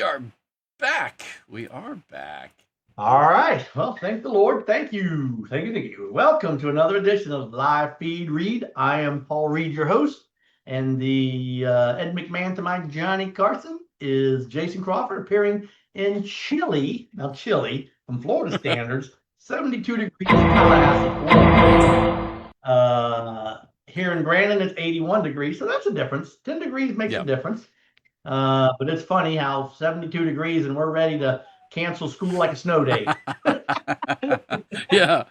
we are back. We are back. All right. Well, thank the Lord. Thank you. Thank you. Thank you. Welcome to another edition of Live Feed Read. I am Paul Reed, your host, and the Ed McMahon to my Johnny Carson is Jason Crawford, appearing in chilly, now chilly from Florida standards, 72 degrees Tallahassee, Florida. Here in Brandon, it's 81 degrees, so that's a difference. 10 degrees makes a Yep. difference. But it's funny how 72 degrees and we're ready to cancel school like a snow day. Yeah.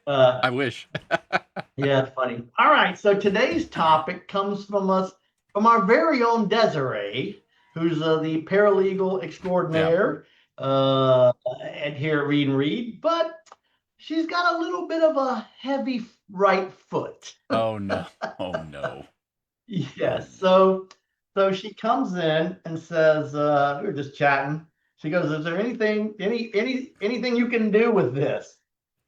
Uh, I wish. yeah, it's funny. All right, so today's topic comes from our very own Desiree, who's the paralegal Yeah. extraordinaire here at Reed and Reed, but she's got a little bit of a heavy right foot. Oh no. Oh no. Oh Yes, no. so she comes in and says, we were just chatting. She goes, "Is there anything you can do with this?"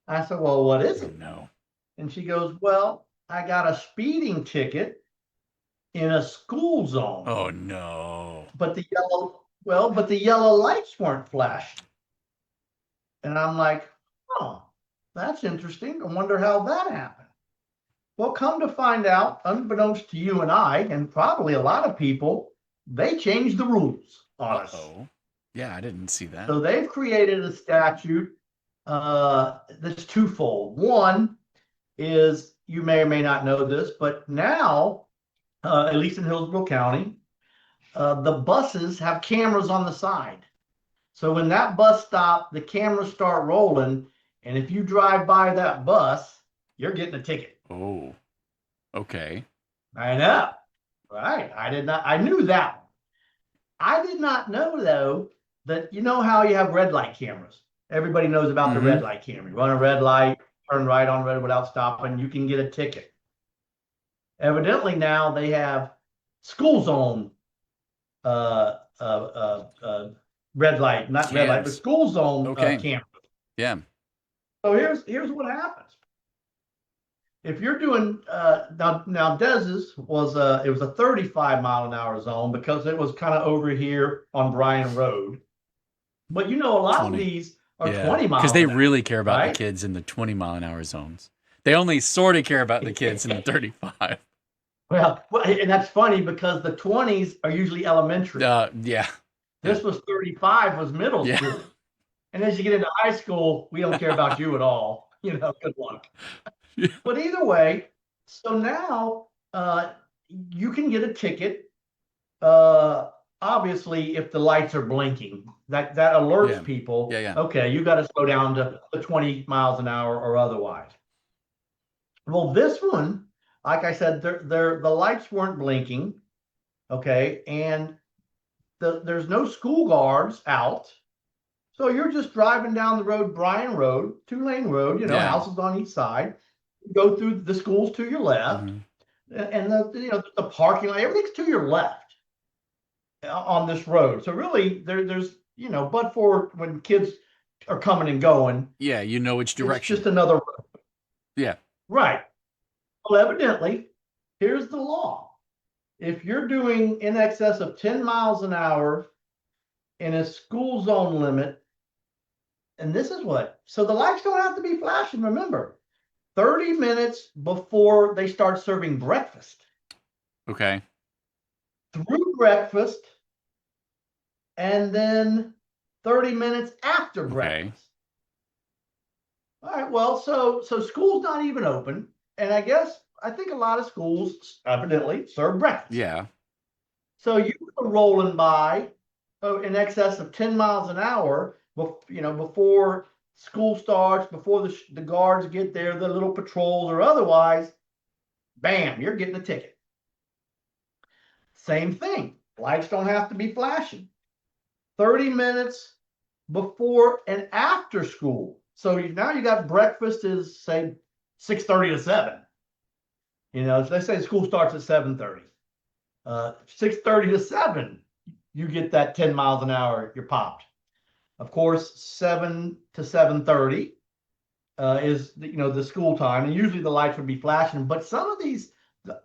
I said, "Well, what is Oh it?" no. And she goes, "Well, I got a speeding ticket in a school zone, Oh no. but the yellow lights weren't flashing." And I'm like, "Oh, that's interesting. I wonder how that happened." Well, come to find out, unbeknownst to you and I, and probably a lot of people, they changed the rules on us. Uh-oh. Yeah, I didn't see that. So they've created a statute that's twofold. One is, you may or may not know this, but now, at least in Hillsborough County, the buses have cameras on the side. So when that bus stop, the cameras start rolling, and if you drive by that bus, you're getting a ticket. Oh. Okay. I know, right? I did not. I knew that one. I did not know though that you know how you have red light cameras. Everybody knows about the Mm-hmm. red light camera. You run a red light, turn right on red without stopping, you can get a ticket. Evidently now they have school zone uh, uh, uh, uh, red light, not red light, but Cams. school zone Okay. camera. Yeah. So here's what happens. If you're doing now Dez's was it was a 35-mile-an-hour zone because it was kind of over here on Bryan Road. But you know, a lot of 20. these are Yeah. 20 Because miles they an hour, really care about the right? kids in the 20-mile-an-hour zones. They only sort of care about the kids in the 35. Well, and that's funny because the 20s are usually elementary. Yeah. Yeah. This was 35 was middle Yeah. school. And as you get into high school, we don't care about you at all. Good luck. But either way, so now you can get a ticket. Uh, Obviously, if the lights are blinking, that Yeah. alerts people. Yeah. Yeah. Okay, you got to slow down to the 20 miles an hour or otherwise. Well, this one, like I said, the lights weren't blinking. Okay, and there's no school guards out. So you're just driving down the road, Bryan Road, 2-lane road, Yeah. houses on each side. You go through the schools to your left, Mm-hmm. and the parking lot, everything's to your left on this road. So really, there's but for when kids are coming and going, Yeah, you know which it's direction. just another road. Yeah. Right. Well, evidently, here's the law. If you're doing in excess of 10 miles an hour in a school zone limit, and this is what, so the lights don't have to be flashing, remember, 30 minutes before they start serving breakfast, Okay. through breakfast, and then 30 minutes after Okay. breakfast. All right, well, so school's not even open, and I think a lot of schools evidently serve breakfast. Yeah. So you are rolling by in excess of 10 miles an hour, before school starts, before the guards get there, the little patrols or otherwise, bam, you're getting a ticket. Same thing. Lights don't have to be flashing. 30 minutes before and after school. So now you got breakfast is say 6:30 to 7. They say school starts at 7:30. 6:30 to 7, you get that 10 miles an hour, you're popped. Of course, 7 to 7:30 is the school time, and usually the lights would be flashing. But some of these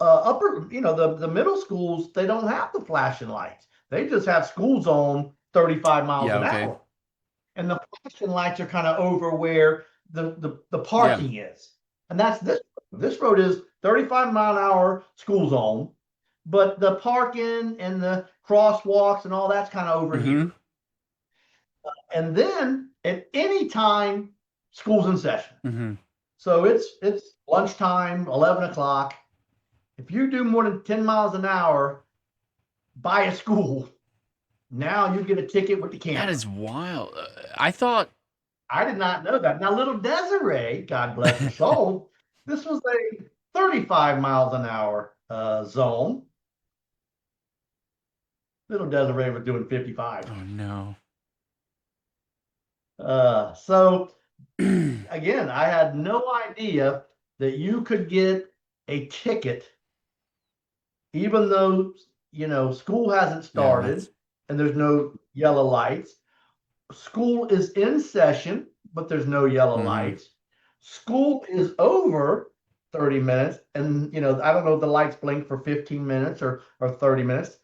upper, the middle schools, they don't have the flashing lights. They just have school zone 35 miles Yeah, an okay. hour. And the flashing lights are kind of over where the Yeah. parking is. And that's this road is 35-mile-an-hour school zone, but the parking and the crosswalks and all that's kind of over here. And then at any time, school's in session. So it's lunchtime, 11 o'clock. If you do more than 10 miles an hour by a school, now you get a ticket with the camera. That is wild. I thought. I did not know that. Now, little Desiree, God bless her soul, this was a 35 miles an hour zone. Little Desiree was doing 55. Oh no. So again, I had no idea that you could get a ticket, even though school hasn't started and there's no yellow lights. School is in session, but there's no yellow lights. School is over 30 minutes, and I don't know if the lights blink for 15 minutes or 30 minutes.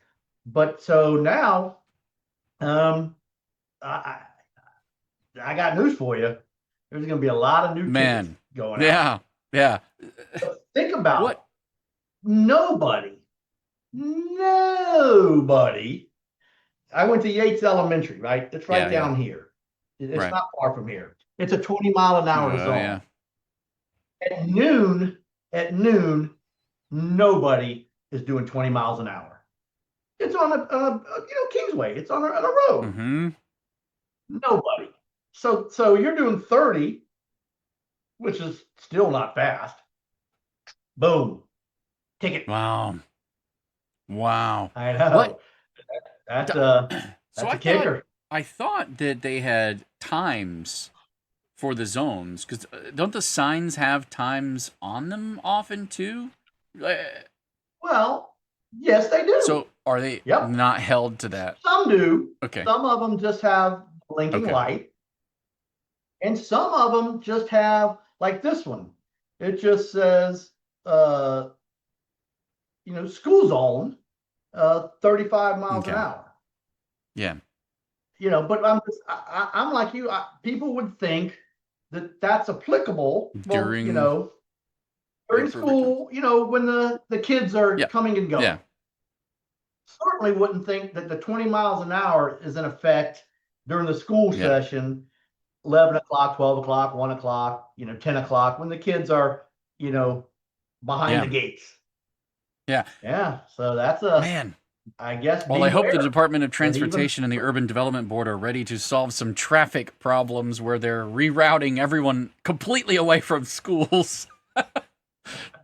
But so now, I got news for you. There's going to be a lot of new tickets going out. Yeah. So think about it. Nobody. I went to Yates Elementary, right? It's right down here. It's not far from here. It's a 20-mile-an-hour zone. Yeah. At noon, nobody is doing 20 miles an hour. It's on a Kingsway. It's on a road. Nobody. So you're doing 30, which is still not fast. Boom. Ticket. Wow. I know. What? That's a kicker. I thought that they had times for the zones, because don't the signs have times on them often too? Well, yes, they do. So are they not held to that? Some do. Okay. Some of them just have blinking light. And some of them just have, like this one. It just says, school zone, 35 miles an hour. Yeah. But I'm like you. People would think that that's applicable during school. When the kids are coming and going. Yeah. Certainly wouldn't think that the 20 miles an hour is in effect during the school session, 11 o'clock, 12 o'clock, 1 o'clock, 10 o'clock, when the kids are, behind the gates. Yeah. Yeah. So that's a man. I guess. Well, I hope the Department of Transportation and the Urban Development Board are ready to solve some traffic problems where they're rerouting everyone completely away from schools.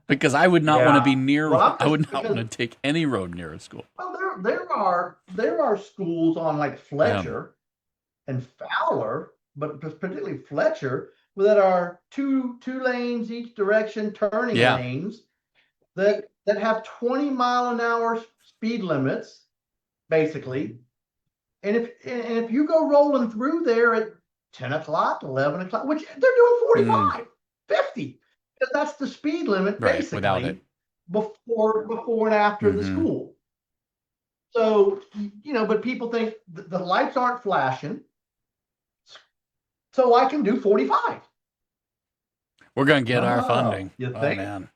Because I would not want to be near. I would not want to take any road near a school. Well, there are schools on like Fletcher and Fowler, but particularly Fletcher, that are two lanes each direction, turning lanes that have 20-mile-an-hour speed limits, basically. And if you go rolling through there at 10 o'clock, 11 o'clock, which they're doing 45, 50, because that's the speed limit, basically, without it. before and after the school. So, but people think the lights aren't flashing, so I can do 45. We're going to get our funding. You think? Oh, man.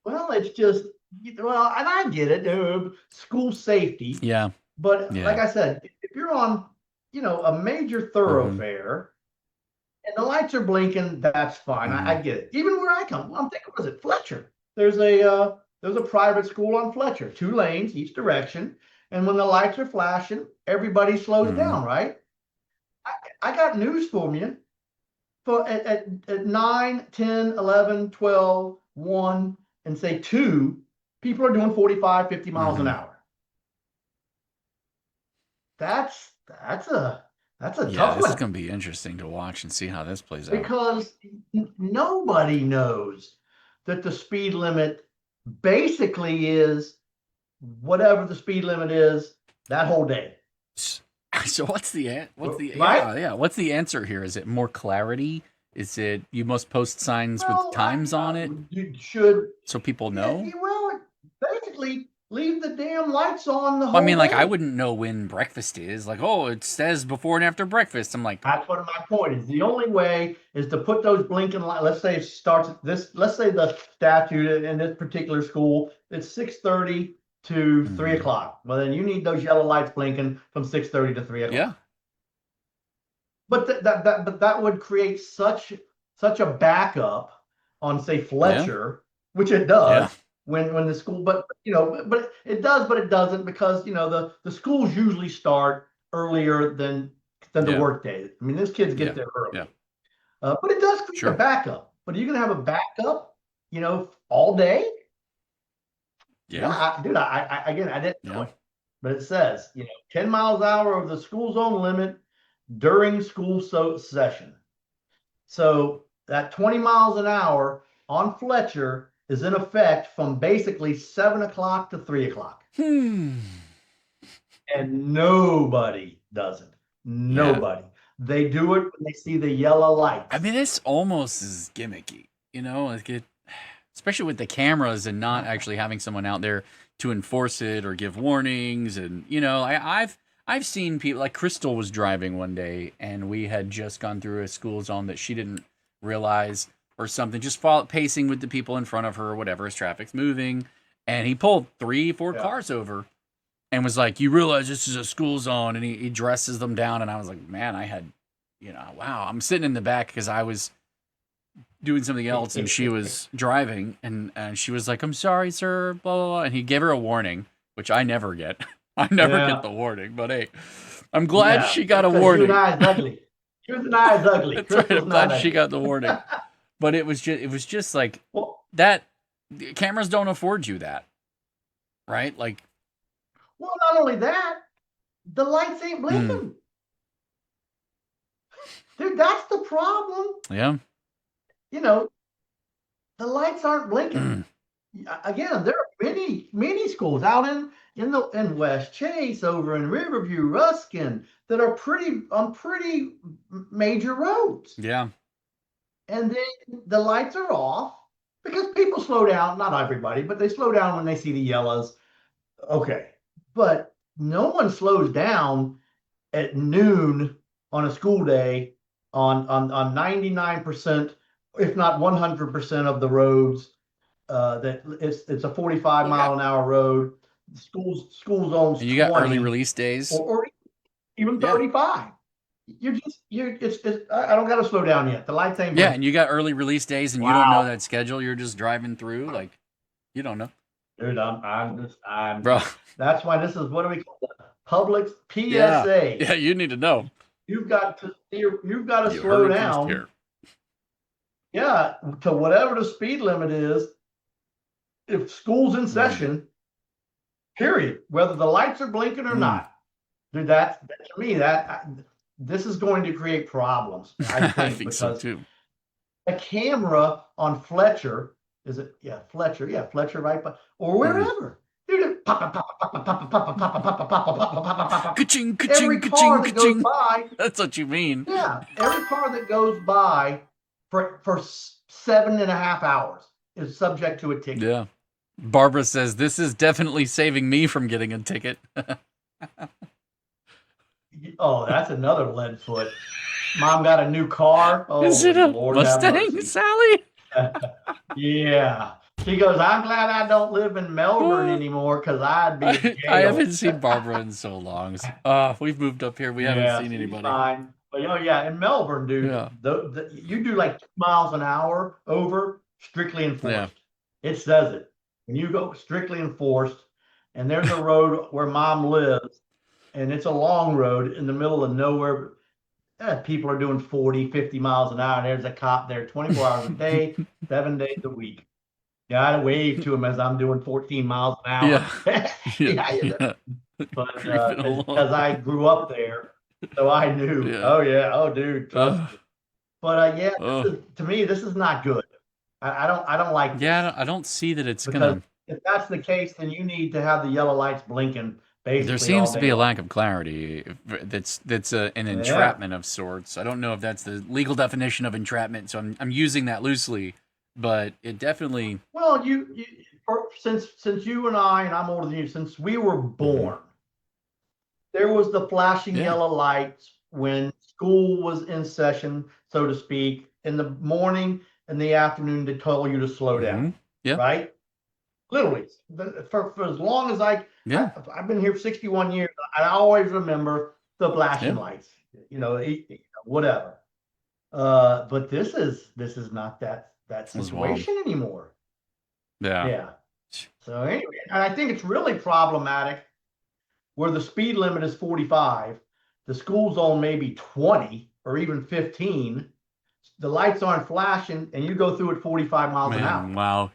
Well, it's just, and I get it, school safety. Yeah. But like I said, if you're on, a major thoroughfare and the lights are blinking, that's fine. I get it. Even where I come, I'm thinking, was it Fletcher? There's a private school on Fletcher, 2 lanes each direction. And when the lights are flashing, everybody slows down, right? I got news for you. For at 9, 10, 11, 12, 1, and say 2, people are doing 45, 50 miles an hour. That's a tough one. This is going to be interesting to watch and see how this plays out. Because nobody knows that the speed limit basically is whatever the speed limit is that whole day. So what's the right? What's the answer here? Is it more clarity? Is it you must post signs with times on it? You should, so people know. Well, basically, Leave the damn lights on the whole I mean, like, day. I wouldn't know when breakfast is. Like, oh, it says before and after breakfast. I'm like, That's what my point is. The only way is to put those blinking lights. Let's say it starts at this. Let's say the statute in this particular school it's 6:30 to 3 o'clock. Well, then you need those yellow lights blinking from 6:30 to 3 o'clock. yeah, But that would create such a backup on say Fletcher, which it does yeah, when the school, but but it does, but it doesn't because the schools usually start earlier than the yeah, work day. I mean, those kids get yeah, there early, yeah, but it does create a sure, backup. But are you gonna have a backup, all day? Yeah, yeah, dude, again, I didn't know yeah. it, but it says 10 miles an hour of the school zone limit during school session. So that 20 miles an hour on Fletcher is in effect from basically 7 o'clock to 3 o'clock. Hmm. And nobody does it. Yeah. Nobody. They do it when they see the yellow lights. I mean, it's almost as gimmicky, like especially with the cameras and not actually having someone out there to enforce it or give warnings. And I've seen people like Crystal was driving one day and we had just gone through a school zone that she didn't realize or something, just pacing with the people in front of her or whatever as traffic's moving, and he pulled 3-4 cars over and was like, you realize this is a school zone, and he dresses them down, and I was like, man, I had wow, I'm sitting in the back because I was doing something else and she was driving, and she was like, I'm sorry, sir, blah, blah, blah. And he gave her a warning, which I never get. I never get the warning, but hey, I'm glad she got a warning. Your eye's ugly. Your eye's ugly. That's right, I'm glad she got the warning. But it was just like that. Cameras don't afford you that, right? Like, well, not only that, the lights ain't blinking. Dude, that's the problem. Yeah. The lights aren't blinking. Again, there are many schools out in West Chase, over in Riverview, Ruskin, that are on pretty major roads. Yeah. And then the lights are off because people slow down. Not everybody, but they slow down when they see the yellows. Okay. But no one slows down at noon on a school day on 99%, if not 100% of the roads. That it's a 45 mile an hour road. School zones. And you got early release days, or even 35. I don't got to slow down yet. The lights ain't. Yeah, and you got early release days, and you don't know that schedule. You're just driving through, like, you don't know. Dude, I'm bro. That's why this is, what do we call it? Public PSA. Yeah, you need to know. You've got to slow down. Yeah, to whatever the speed limit is. If school's in session, period, whether the lights are blinking or not, dude, to me, this is going to create problems. I think so too. A camera on Fletcher, is it? Yeah, Fletcher. Yeah, Fletcher, right? Or wherever. Dude, pop, ka-ching, every car that goes by. That's what you mean. Yeah, every car that goes by for 7.5 hours is subject to a ticket. Yeah. Barbara says, this is definitely saving me from getting a ticket. Oh, that's another lead foot. Mom got a new car. Oh, is it a Lord Mustang, Sally? Yeah. She goes, I'm glad I don't live in Melbourne anniemore because I'd be in jail. I haven't seen Barbara in so long. We've moved up here. We haven't seen anybody. Fine. But in Melbourne, dude, you do like 2 miles an hour over, strictly enforced. Yeah. It says it. When you go strictly enforced, and there's a road where Mom lives, and it's a long road in the middle of nowhere. People are doing 40, 50 miles an hour. And there's a cop there 24 hours a day, 7 days a week. Yeah, I wave to him as I'm doing 14 miles an hour. Yeah. But because I grew up there, so I knew. Yeah. Oh, dude. Trust me. But to me, this is not good. I don't like this. Yeah, I don't see that it's gonna. If that's the case, then you need to have the yellow lights blinking. Basically, there seems to be a lack of clarity. That's an entrapment of sorts. I don't know if that's the legal definition of entrapment, so I'm using that loosely, but it definitely. Well, since you and I'm older than you, since we were born, there was the flashing yellow lights when school was in session, so to speak, in the morning and the afternoon to tell you to slow down. Yeah. Right? Literally, for as long as I've been here 61 years, I always remember the flashing lights, whatever. But this is not that situation anymore. Yeah. So anyway, and I think it's really problematic where the speed limit is 45, the school zone maybe 20 or even 15. The lights aren't flashing, and you go through at 45 miles an hour. Wow,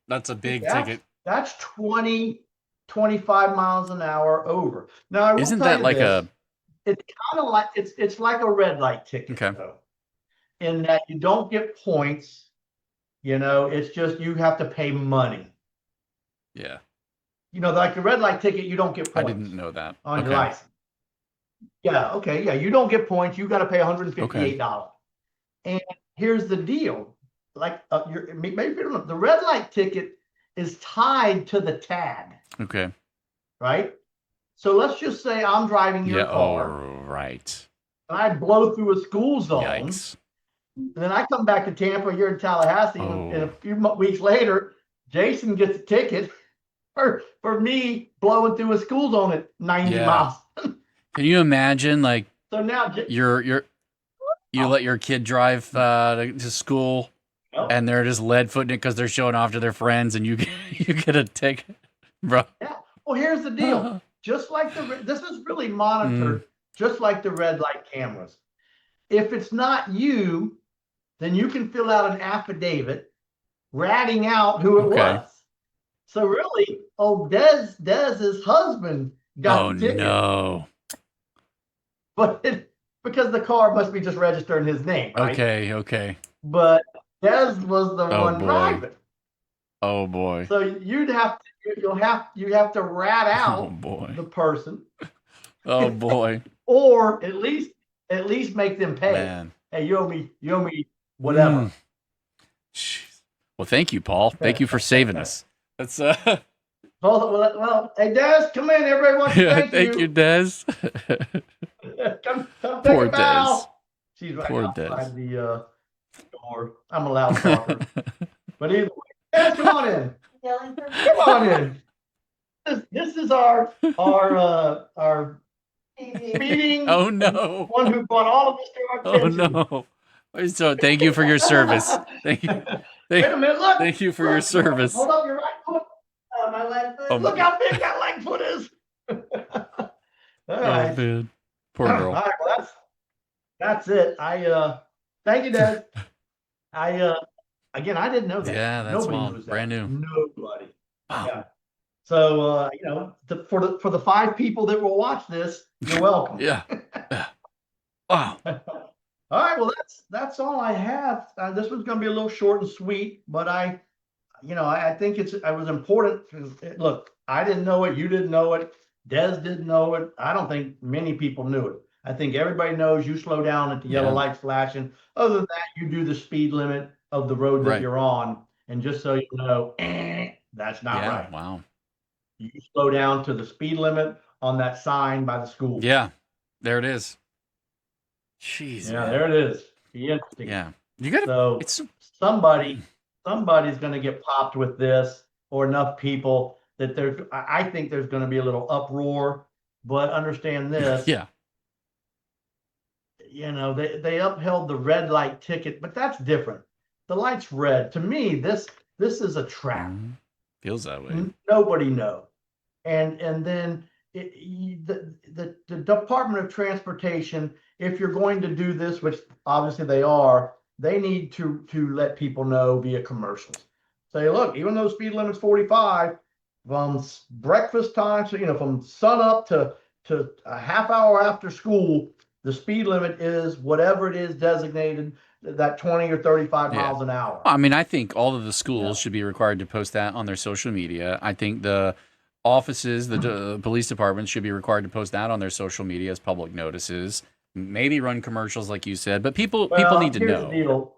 that's a big ticket. That's 20, 25 miles an hour over. Now, I will Isn't tell that you like this, it's kind of like it's like a red light ticket, though, in that you don't get points. It's just you have to pay money. Yeah. Like the red light ticket, you don't get points. I didn't know that. On your license. Yeah, okay, yeah, you don't get points. You got to pay $158. And here's the deal. Like, maybe you don't know, the red light ticket is tied to the tag. Okay. Right? So let's just say I'm driving your car. Oh, right. And I blow through a school zone. Yikes. And then I come back to Tampa, you're in Tallahassee, and a few weeks later, Jason gets a ticket for me blowing through a school zone at 90 miles. Can you imagine, like, so now you let your kid drive to school, and they're just lead footing it because they're showing off to their friends, and you get a ticket, bro? Yeah. Well, here's the deal. Just like this is really monitored, just like the red light cameras. If it's not you, then you can fill out an affidavit ratting out who it was. So really, Dez's husband got the ticket. Oh, no. But because the car must be just registered in his name, right? Okay. But Dez was the one driving. Oh boy. So you have to rat out the person. Oh boy. Or at least make them pay. Man. Hey, you owe me whatever. Jeez. Well, thank you, Paul. Thank you for saving us. That's Well, hey, Dez, come in. Everybody wants to thank you. Thank you, Dez. come Poor take a bow. Dez. She's right Poor outside Dez. the door. I'm a loud talker. But either way, Dez, come on in. Come on in. This is our meeting. Oh no! One who brought all of this to our attention. Oh no! So thank you for your service. Thank you. Wait a minute, look. Thank you for your service. Hold up your right foot. My left foot. Look how big that leg foot is. All right. Man. Poor girl. All right, well, that's it. Thank you, Dad. Again, I didn't know that. Yeah, that's Nobody knows that. Brand new. Nobody. Wow. Yeah. So for the 5 people that will watch this, you're welcome. Yeah. Wow. All right, well that's all I have. This was going to be a little short and sweet, but I think it was important. Look, I didn't know it, you didn't know it, Des didn't know it. I don't think many people knew it. I think everybody knows you slow down at the yellow lights flashing. Other than that, you do the speed limit of the road that you're on, and just so you know, that's not right. Wow. You slow down to the speed limit on that sign by the school. Yeah, there it is. Jeez. Yeah, man. there it is. Interesting. Yeah, you got to. So somebody's going to get popped with this, or enough people that I think there's going to be a little uproar. But understand this. Yeah. They upheld the red light ticket, but that's different. The light's red. To me, this is a trap. Feels that way. Nobody knows. And then the Department of Transportation, if you're going to do this, which obviously they are, they need to let people know via commercials. Say, look, even though speed limit's 45, from breakfast time, so from sun up to a half hour after school, the speed limit is whatever it is designated, that 20 or 35 miles an hour. I mean, I think all of the schools should be required to post that on their social media. I think the offices, the police departments should be required to post that on their social media as public notices. Maybe run commercials like you said, but people need to know. The deal.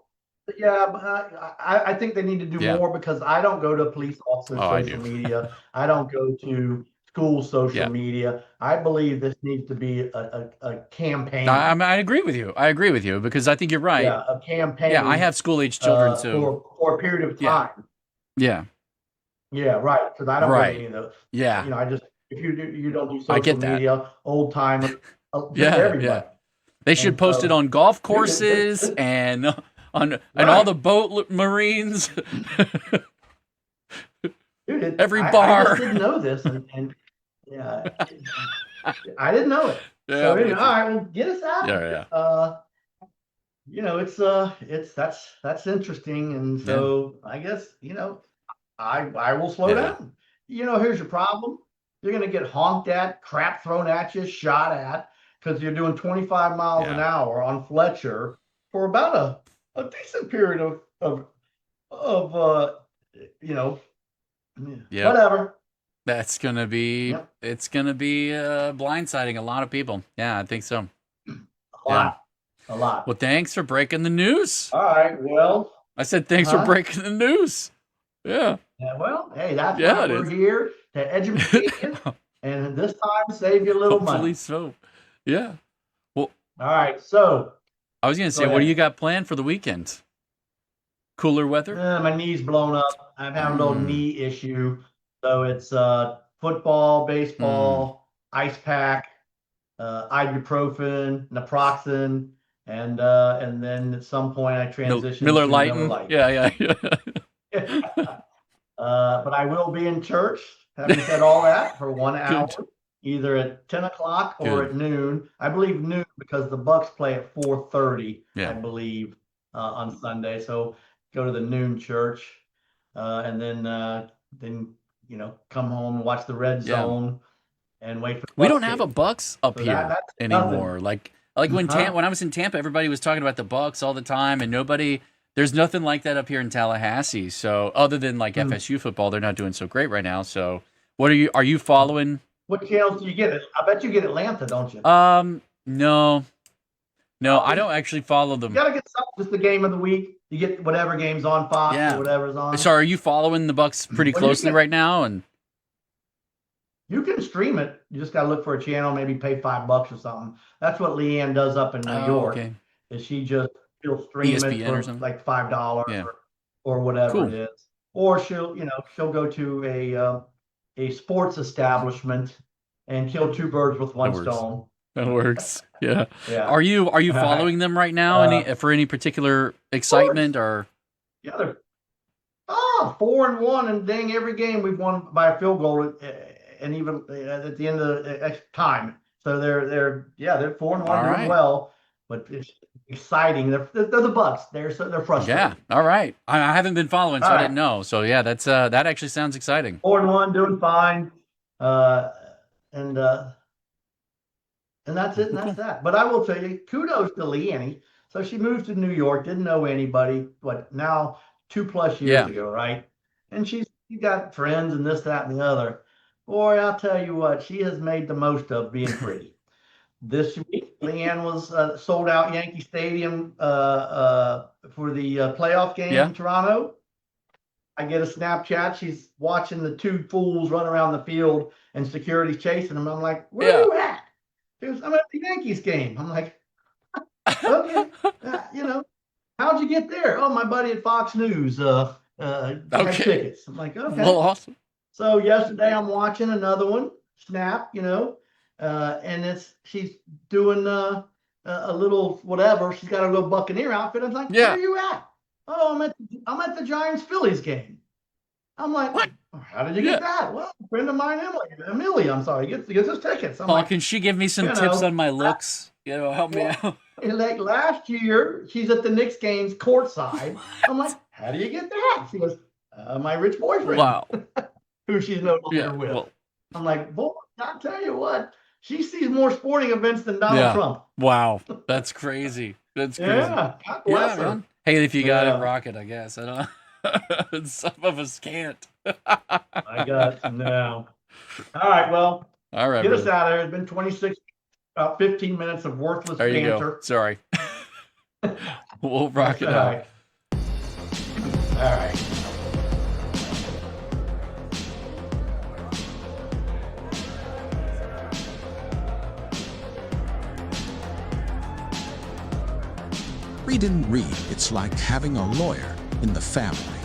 Yeah, but I think they need to do Yeah. more because I don't go to police officers' Oh, I social do. media. I don't go to school social Yeah. media. I believe this needs to be a I, campaign. I agree with you. I agree with you because I think you're right. Yeah, a Yeah, I campaign have school age children, so for a period of yeah, time. yeah, Yeah, right. Because I don't go to right. any of those. Yeah, I just if you don't do I social get that. media, old timers, just Yeah, yeah. everybody. They should And post it so, on golf dude, courses and on and all right, the boat marines, dude. every I just bar. didn't know this, and yeah, I didn't know it. Yeah, So I'm anyway, with all you. right, well, get us out Yeah, of here. yeah, It's that's interesting, and yeah, so I guess I will slow yeah, down. Here's your problem. You're gonna get honked at, crap thrown at you, shot at, because you're doing 25 miles an yeah, hour on Fletcher for about a decent period of you know, yep. whatever. That's gonna be Yep, it's gonna be blindsiding a lot of people. Yeah, I think so. a Yeah. lot, a lot. Well, thanks for breaking the news. All right, well, I said thanks for huh? breaking the news. Yeah, Yeah, well, hey, that's yeah, why it we're is. here to educate you, and this time save you a little Hopefully money. so. Yeah. Well, All right, so I was gonna go say, what do you ahead. got planned for the weekend? Cooler weather? My knee's blown up. I'm having a little Mm. knee issue, so it's football, Mm. baseball, ice pack, ibuprofen, naproxen, and then at some point I transition Miller to Miller Lighten? Lite. Yeah, yeah, But I will be in church, having said all that, for 1 hour, Good, either at 10 o'clock or good. at noon. I believe noon because the Bucks play at 4:30, I Yeah, believe, on Sunday. So go to the noon church, and then come home and watch the red yeah. zone and wait for the We Bucks don't have a game. Bucks up So here that's nothing, anymore. Like huh? when I was in Tampa, everybody was talking about the Bucks all the time, and nobody. There's nothing like that up here in Tallahassee. So other than like Hmm. FSU football, they're not doing so great right now. So what are you following? What channels do you get? It? I bet you get Atlanta, don't you? No, no, I Oh, don't actually follow you them. got to get something. Just the game of the week. You get whatever game's on Fox or Yeah. whatever's on. So are you following the Bucks pretty When you closely get, right now? And you can stream it. You just got to look for a channel, maybe pay $5 or something. That's what Leanne does up in New oh, York. okay, Is she'll stream it ESPN or for something. like $5 Yeah, or whatever it cool. is, or she'll go to a sports establishment and kill two birds with That one works. stone. That works. Yeah. Yeah. Are you All right. following them right now? Of Any for any particular course. excitement or? Yeah, they're 4-1, and dang, every game we've won by a field goal, and even at the end of the extra time. So they're 4-1, All doing right. well, but it's exciting. They're the Bucks. They're Yeah. frustrating. All right. I haven't been following, All so I right, didn't know. So yeah, that's that actually sounds exciting. 4-1, doing fine, uh, and uh, and that's Cool, it, and cool, that's cool. that. But I will tell you, kudos to Leanne. So she moved to New York, didn't know anybody, but now 2+ years Yeah. ago, right? And she got friends and this, that, and the other. Boy, I'll tell you what, she has made the most of being pretty. This week, Leanne was sold out Yankee Stadium for the playoff game Yeah. in Toronto. I get a Snapchat. She's watching the two fools run around the field and security's chasing them. I'm like, where are Yeah. you at? She goes, I'm at the Yankees game. I'm like, okay, how'd you get there? Oh, my buddy at Fox News had Okay. tickets. I'm like, Well, okay. awesome. So yesterday I'm watching another one, Snap, and she's doing a little whatever. She's got a little Buccaneer outfit. I'm like, where are Yeah. you at? Oh, I'm at the Giants Phillies game. I'm like, What? how did you get Yeah. that? Well, a friend of mine, Emily, I'm sorry, gets us tickets. I'm Oh, like, can she give me some you tips know, on my looks? You know, help me well, out. like last year, she's at the Knicks games courtside. I'm like, What? how do you get that? She goes, my rich boyfriend, Wow. who she's no Yeah. longer with. Well. I'm like, boy, I'll tell you what, she sees more sporting events than Donald Yeah. Trump. Wow. That's crazy. That's crazy. Yeah, God Yeah, bless her. man. Hey, if you got it, Yeah, rock it, I guess. I don't know. Some of us can't. I got no. All right, well, All right, get us brother. out of there. It's been about 15 minutes of worthless There you go. banter. Sorry. We'll rock That's it all out. right. All right. Reed and Reed, it's like having a lawyer in the family.